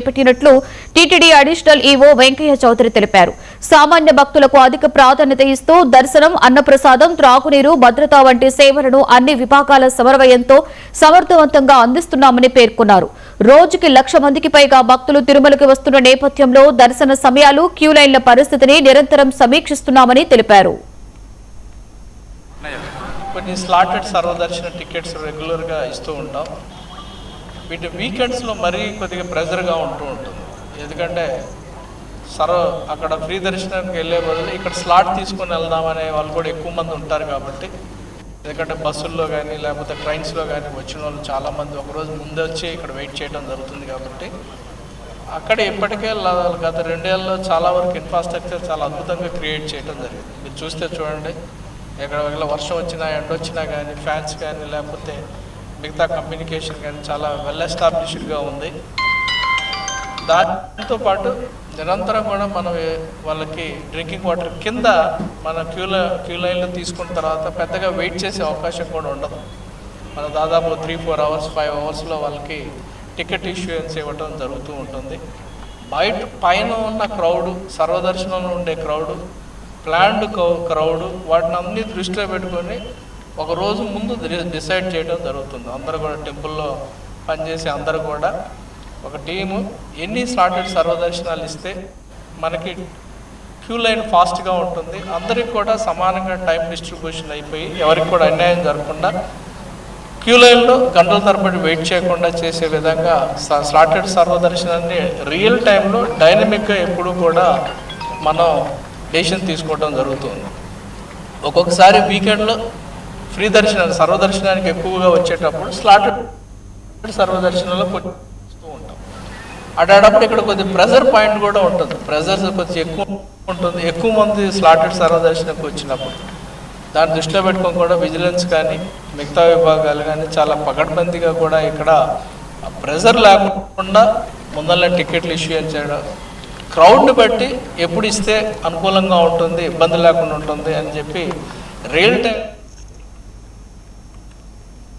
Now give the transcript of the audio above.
చేపట్టినట్లు TTD additional EO Venkaiah Chowdary తెలిపారు. సామాన్య భక్తులకు అధిక ప్రాధాన్యత ఇస్తూ దర్శనం, అన్నప్రసాదం, త్రాగునీరు, భద్రత వంటి సేవలను అన్ని విభాగాల సమన్వయంతో సమర్థవంతంగా అందిస్తున్నామని పేర్కొన్నారు. రోజుకి 1,00,000 మందికి పైగా భక్తులు తిరుమలకి వస్తున్న నేపథ్యంలో దర్శన సమయాలు, క్యూలైన్ల పరిస్థితిని నిరంతరం సమీక్షిస్తున్నామని తెలిపారు. కొన్ని స్లాటెడ్ సర్వదర్శన టికెట్స్ రెగ్యులర్గా ఇస్తూ ఉంటాం. వీటి వీకెండ్స్లో మరీ కొద్దిగా ప్రెజర్గా ఉంటుంది. ఎందుకంటే అక్కడ ఫ్రీ దర్శనానికి వెళ్ళే బదులు ఇక్కడ స్లాట్ తీసుకొని వెళ్దామనే వాళ్ళు కూడా ఎక్కువ మంది ఉంటారు కాబట్టి, ఎందుకంటే బస్సుల్లో కానీ లేకపోతే ట్రైన్స్లో కానీ వచ్చిన వాళ్ళు చాలామంది ఒకరోజు ముందే వచ్చి ఇక్కడ వెయిట్ చేయడం జరుగుతుంది. కాబట్టి అక్కడ ఇప్పటికే గత 2 ఏళ్ళలో చాలా వరకు ఇన్ఫ్రాస్ట్రక్చర్ చాలా అద్భుతంగా క్రియేట్ చేయడం జరిగింది. మీరు చూస్తే చూడండి, ఎక్కడ వర్షం వచ్చినా ఎండ వచ్చినా కానీ ఫ్యాన్స్ కానీ లేకపోతే మిగతా కమ్యూనికేషన్ కానీ చాలా వెల్ ఎస్టాబ్లిష్డ్గా ఉంది. దాంతోపాటు నిరంతరం కూడా మనం వాళ్ళకి డ్రింకింగ్ వాటర్ కింద మన క్యూ లైన్లో తీసుకున్న తర్వాత పెద్దగా వెయిట్ చేసే అవకాశం కూడా ఉండదు. మన దాదాపు 3-4 అవర్స్ 5 అవర్స్లో వాళ్ళకి టికెట్ ఇష్యూయన్స్ ఇవ్వటం జరుగుతూ ఉంటుంది. పైన ఉన్న క్రౌడు, సర్వదర్శనంలో ఉండే క్రౌడు, ప్లాన్డ్ క్రౌడు, వాటిని అన్ని దృష్టిలో పెట్టుకొని ఒక రోజు ముందు డిసైడ్ చేయడం జరుగుతుంది. అందరూ కూడా టెంపుల్లో పనిచేసి అందరూ కూడా ఒక టీము ఎన్ని స్లాటెడ్ సర్వదర్శనాలు ఇస్తే మనకి క్యూ లైన్ ఫాస్ట్గా ఉంటుంది, అందరికి కూడా సమానంగా టైం డిస్ట్రిబ్యూషన్ అయిపోయి ఎవరికి కూడా అన్యాయం జరగకుండా క్యూ లైన్లో గంటల తరబడి వెయిట్ చేయకుండా చేసే విధంగా స్లాటెడ్ సర్వదర్శనాన్ని రియల్ టైంలో డైనమిక్గా ఎప్పుడు కూడా మనం డెసిషన్ తీసుకోవడం జరుగుతుంది. ఒక్కొక్కసారి వీకెండ్లో ఫ్రీ దర్శనాలు సర్వదర్శనానికి ఎక్కువగా వచ్చేటప్పుడు స్లాటెడ్ సర్వదర్శనంలో వస్తూ ఉంటాం. అటప్పుడు ఇక్కడ కొద్ది ప్రెజర్ పాయింట్ కూడా ఉంటుంది. ప్రెజర్స్ కొంచెం ఎక్కువ ఉంటుంది. ఎక్కువ మంది స్లాటెడ్ సర్వదర్శనకు వచ్చినప్పుడు దాన్ని దృష్టిలో పెట్టుకొని కూడా విజిలెన్స్ కానీ మిగతా విభాగాలు కానీ చాలా పకడ్బందీగా కూడా ఇక్కడ ప్రెజర్ లేకుండా ముందర టికెట్లు ఇష్యూ చేయడం, క్రౌడ్ని బట్టి ఎప్పుడు ఇస్తే అనుకూలంగా ఉంటుంది, ఇబ్బంది లేకుండా ఉంటుంది అని చెప్పి రియల్ టైం